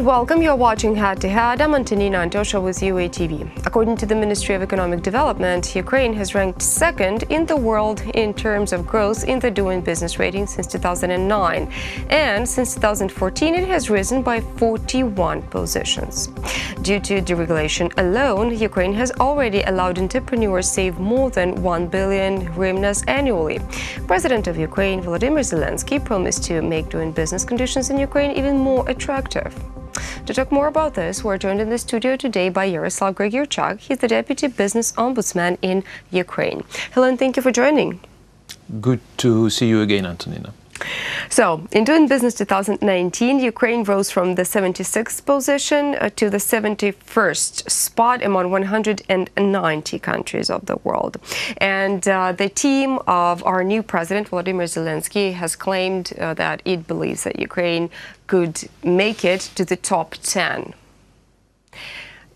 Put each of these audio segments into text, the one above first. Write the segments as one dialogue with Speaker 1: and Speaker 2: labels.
Speaker 1: welcome. You're watching Head to Head. I'm Antonina Antosha with UATV. According to the Ministry of Economic Development, Ukraine has ranked second in the world in terms of growth in the Doing Business rating since 2009. And since 2014, it has risen by 41 positions. Due to deregulation alone, Ukraine has already allowed entrepreneurs save more than 1 billion hryvnias annually. President of Ukraine Volodymyr Zelensky promised to make doing business conditions in Ukraine even more attractive. To talk more about this, we're joined in the studio today by Iaroslav Gregirchak. He's the Deputy Business Ombudsman in Ukraine. Hello and thank you for joining.
Speaker 2: Good to see you again, Antonina.
Speaker 1: So, in Doing Business 2019, Ukraine rose from the 76th position to the 71st spot among 190 countries of the world. And the team of our new president, Volodymyr Zelensky, has claimed that it believes that Ukraine could make it to the top 10.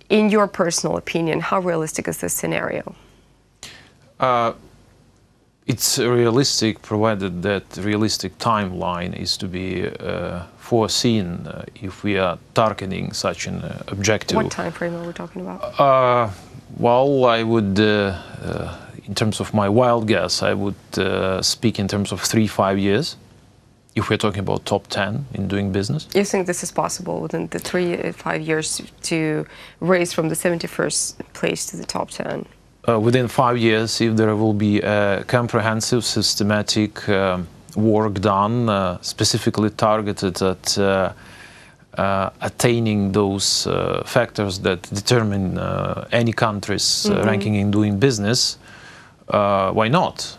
Speaker 1: In your personal opinion, how realistic is this scenario?
Speaker 2: It's realistic, provided that realistic timeline is to be foreseen if we are targeting such an objective.
Speaker 1: What time frame are we talking about?
Speaker 2: Well, I would, in terms of my wild guess, I would speak in terms of 3-5 years, if we're talking about top 10 in doing business.
Speaker 1: You think this is possible within the 3-5 years to raise from the 71st place to the top 10?
Speaker 2: Within 5 years, if there will be a comprehensive, systematic work done, specifically targeted at attaining those factors that determine any country's ranking in doing business, why not?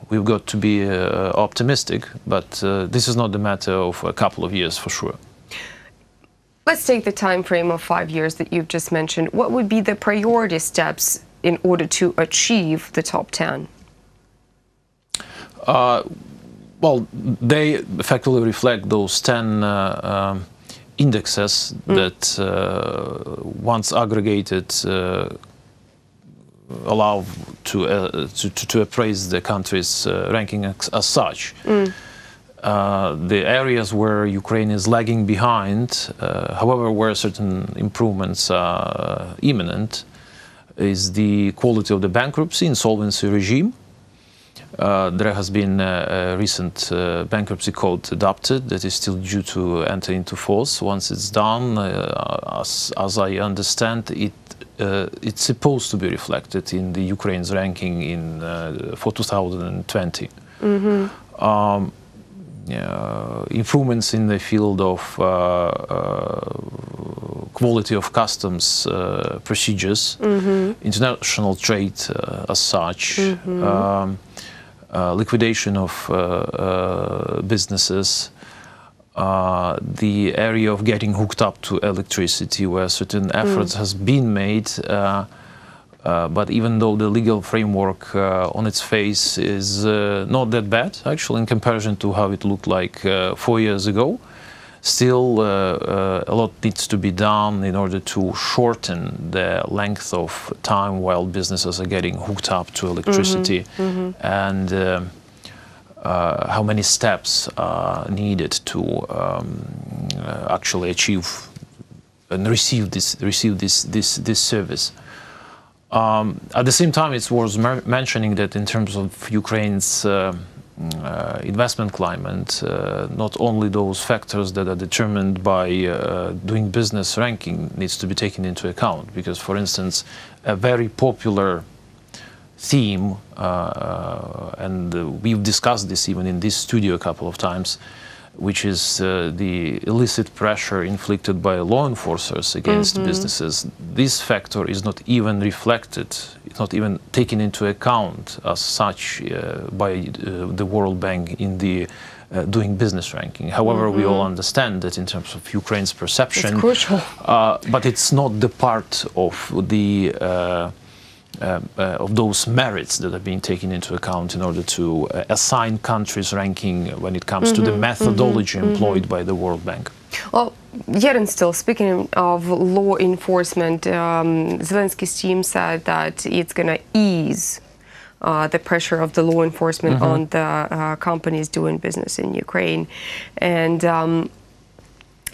Speaker 2: We've got to be optimistic, but this is not the matter of a couple of years for sure.
Speaker 1: Let's take the time frame of 5 years that you've just mentioned. What would be the priority steps in order to achieve the top 10?
Speaker 2: Well, they effectively reflect those 10 indexes that, once aggregated, allow to appraise the country's ranking as such. The areas where Ukraine is lagging behind, however, where certain improvements are imminent, is the quality of the bankruptcy, insolvency regime. There has been a recent bankruptcy code adopted that is still due to enter into force. Once it's done, as I understand, it's supposed to be reflected in the Ukraine's ranking in for 2020. Improvements in the field of quality of customs procedures, international trade as such, liquidation of businesses, the area of getting hooked up to electricity, where certain efforts has been made, but even though the legal framework on its face is not that bad, actually, in comparison to how it looked like 4 years ago, still a lot needs to be done in order to shorten the length of time while businesses are getting hooked up to electricity, and how many steps are needed to actually achieve and receive this service. At the same time, it's worth mentioning that in terms of Ukraine's investment climate, not only those factors that are determined by doing business ranking needs to be taken into account, because, for instance, a very popular theme, and we've discussed this even in this studio a couple of times, which is the illicit pressure inflicted by law enforcers against businesses. This factor is not even reflected, it's not even taken into account as such by the World Bank in the doing business ranking. However, we all understand that in terms of Ukraine's perception,
Speaker 1: it's crucial.
Speaker 2: But it's not the part of the of those merits that are being taken into account in order to assign countries ranking when it comes to the methodology employed by the World Bank.
Speaker 1: Well, yet and still, speaking of law enforcement, Zelensky's team said that it's going to ease the pressure of the law enforcement on the companies doing business in Ukraine. And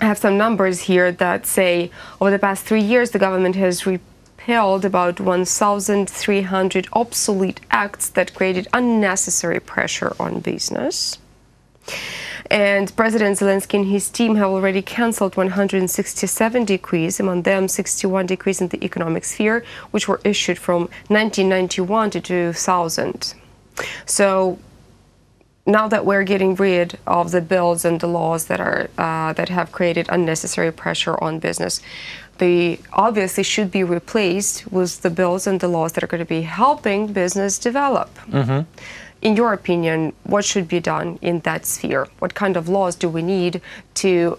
Speaker 1: I have some numbers here that say over the past 3 years, the government has repealed about 1,300 obsolete acts that created unnecessary pressure on business. And President Zelensky and his team have already cancelled 167 decrees, among them 61 decrees in the economic sphere, which were issued from 1991 to 2000. So now that we're getting rid of the bills and the laws that are that have created unnecessary pressure on business, they obviously should be replaced with the bills and the laws that are going to be helping business develop. In your opinion, what should be done in that sphere? What kind of laws do we need to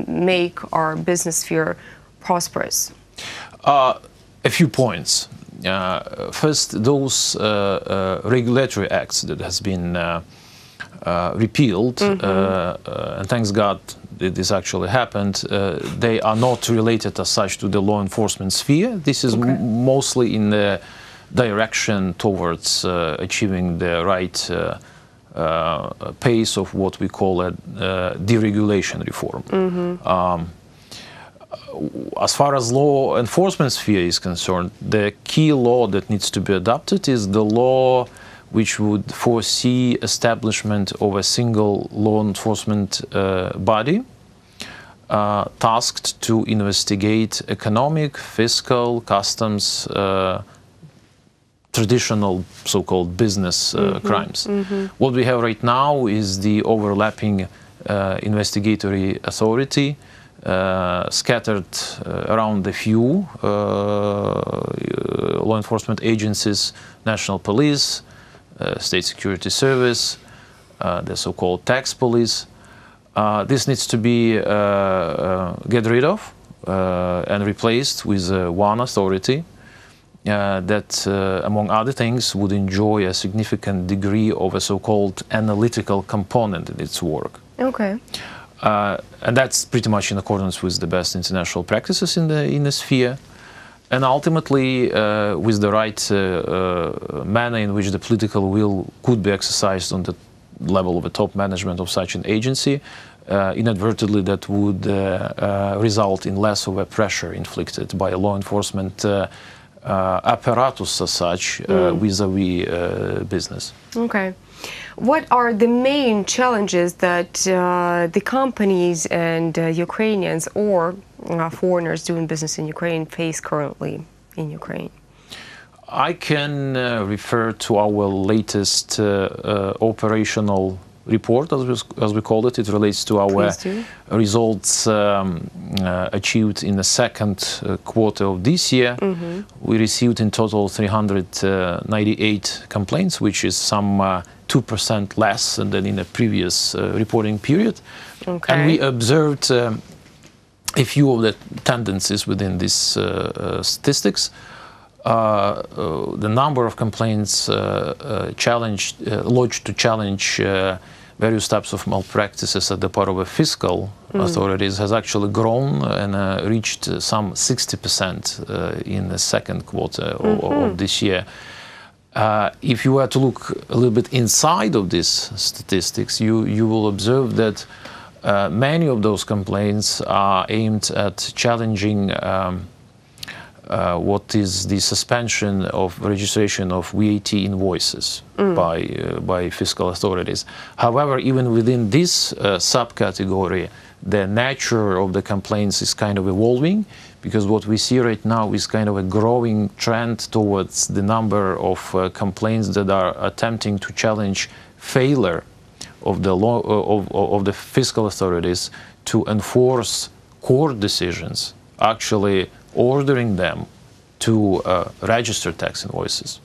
Speaker 1: make our business sphere prosperous?
Speaker 2: A few points. First, those regulatory acts that has been repealed, and thanks God this actually happened, they are not related as such to the law enforcement sphere. This is mostly in the direction towards achieving the right pace of what we call a deregulation reform. As far as law enforcement sphere is concerned, the key law that needs to be adopted is the law which would foresee establishment of a single law enforcement body tasked to investigate economic, fiscal, customs, traditional so-called business crimes. What we have right now is the overlapping investigatory authority scattered around a few law enforcement agencies, national police, state security service, the so-called tax police. This needs to be get rid of and replaced with one authority that, among other things, would enjoy a significant degree of a so-called analytical component in its work.
Speaker 1: Okay.
Speaker 2: And that's pretty much in accordance with the best international practices in the sphere. And ultimately, with the right manner in which the political will could be exercised on the level of the top management of such an agency, inadvertently that would result in less of a pressure inflicted by a law enforcement apparatus as such vis-a-vis business.
Speaker 1: Okay. What are the main challenges that the companies and Ukrainians or foreigners doing business in Ukraine face currently in Ukraine?
Speaker 2: I can refer to our latest operational report, as we call it. It relates to our results achieved in the second quarter of this year. We received in total 398 complaints, which is some 2% less than in the previous reporting period. And we observed a few of the tendencies within these statistics. The number of complaints lodged to challenge various types of malpractices at the part of the fiscal authorities has actually grown and reached some 60% in the second quarter of this year. If you were to look a little bit inside of these statistics, you will observe that many of those complaints are aimed at challenging what is the suspension of registration of VAT invoices by fiscal authorities. However, even within this subcategory, the nature of the complaints is kind of evolving, because what we see right now is kind of a growing trend towards the number of complaints that are attempting to challenge failure of the law of the fiscal authorities to enforce court decisions, actually ordering them to register tax invoices.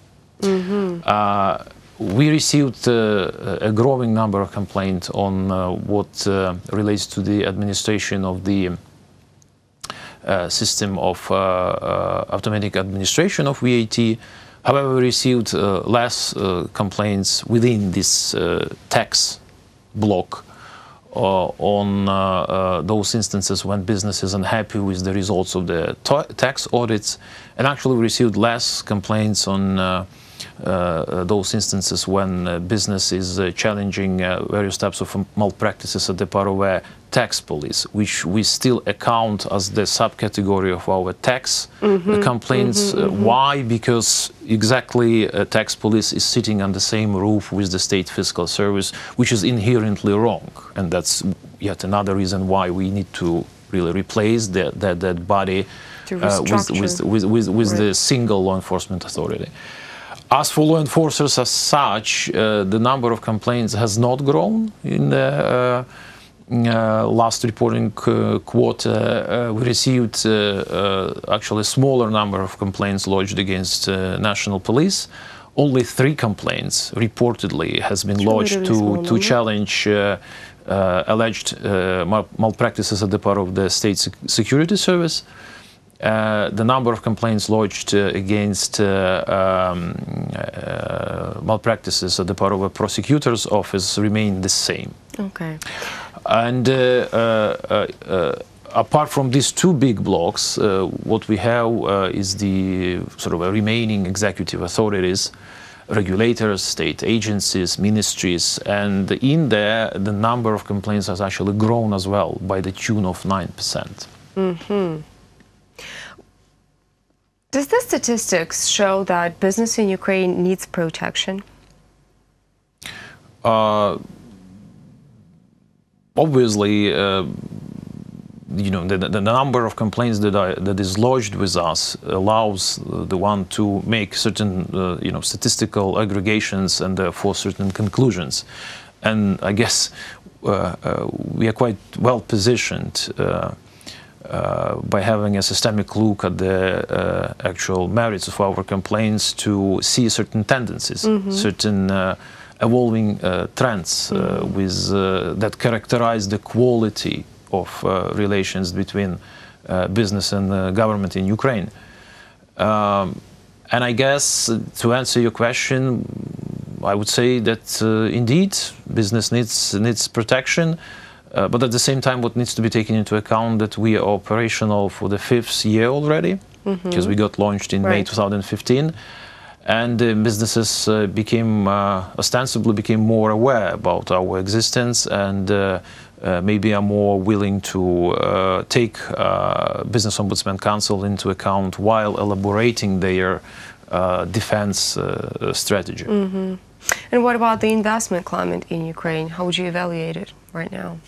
Speaker 2: We received a growing number of complaints on what relates to the administration of the system of automatic administration of VAT. However, we received less complaints within this tax block on those instances when business is unhappy with the results of the tax audits, and actually we received less complaints on those instances when business is challenging various types of malpractices at the part of a tax police, which we still account as the subcategory of our tax complaints. Why? Because exactly tax police is sitting on the same roof with the state fiscal service, which is inherently wrong, and that's yet another reason why we need to really replace that body with the single law enforcement authority. As for law enforcers as such, the number of complaints has not grown in the last reporting quarter. We received actually a smaller number of complaints lodged against national police. Only 3 complaints reportedly has been lodged to challenge alleged malpractices at the part of the state security service. The number of complaints lodged against malpractices at the part of a prosecutor's office remain the same.
Speaker 1: Okay.
Speaker 2: And apart from these 2 big blocks, what we have is the sort of remaining executive authorities, regulators, state agencies, ministries, and in there the number of complaints has actually grown as well by the tune of 9%.
Speaker 1: Does the statistics show that business in Ukraine needs protection?
Speaker 2: Obviously, you know, the number of complaints that is lodged with us allows the one to make certain you know, statistical aggregations and therefore certain conclusions. And I guess we are quite well positioned by having a systemic look at the actual merits of our complaints to see certain tendencies, certain evolving trends with that characterize the quality of relations between business and government in Ukraine. And I guess to answer your question, I would say that indeed business needs protection, but at the same time what needs to be taken into account that we are operational for the 5th year already, because we got launched in May 2015. And businesses ostensibly became more aware about our existence and maybe are more willing to take Business Ombudsman Council into account while elaborating their defense strategy.
Speaker 1: And what about the investment climate in Ukraine? How would you evaluate it right now?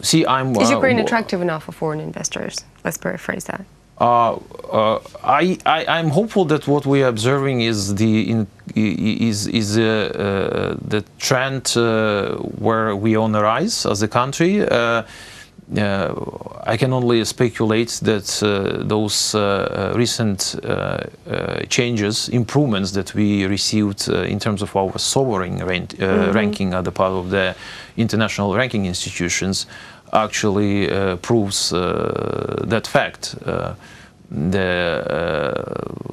Speaker 1: Is Ukraine attractive enough for foreign investors? Let's paraphrase that.
Speaker 2: I'm hopeful that what we are observing is the trend where we are on the rise as a country. I can only speculate that those recent changes, improvements that we received in terms of our sovereign ranking at the part of the international ranking institutions, actually proves that fact. The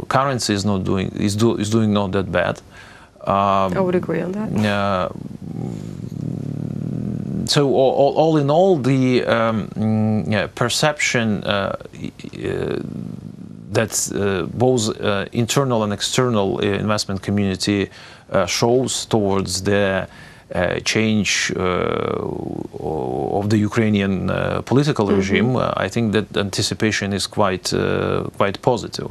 Speaker 2: currency is doing not that bad.
Speaker 1: I would agree on that.
Speaker 2: So all in all, the perception that both internal and external investment community shows towards the change of the Ukrainian political regime, I think that anticipation is quite positive.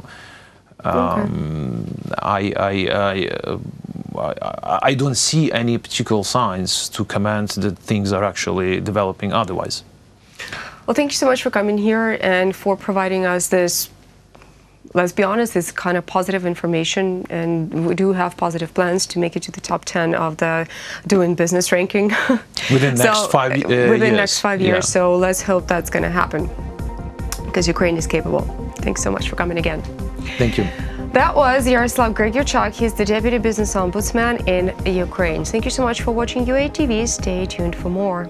Speaker 2: I don't see any particular signs to comment that things are actually developing otherwise.
Speaker 1: Well, thank you so much for coming here and for providing us this, let's be honest, this kind of positive information, and we do have positive plans to make it to the top 10 of the doing business ranking
Speaker 2: within the next 5 years.
Speaker 1: Within the next 5 years. So let's hope that's going to happen, because Ukraine is capable. Thanks so much for coming again.
Speaker 2: Thank you.
Speaker 1: That was Iaroslav Gregirchak. He's the Deputy Business Ombudsman in Ukraine. Thank you so much for watching UA TV. Stay tuned for more.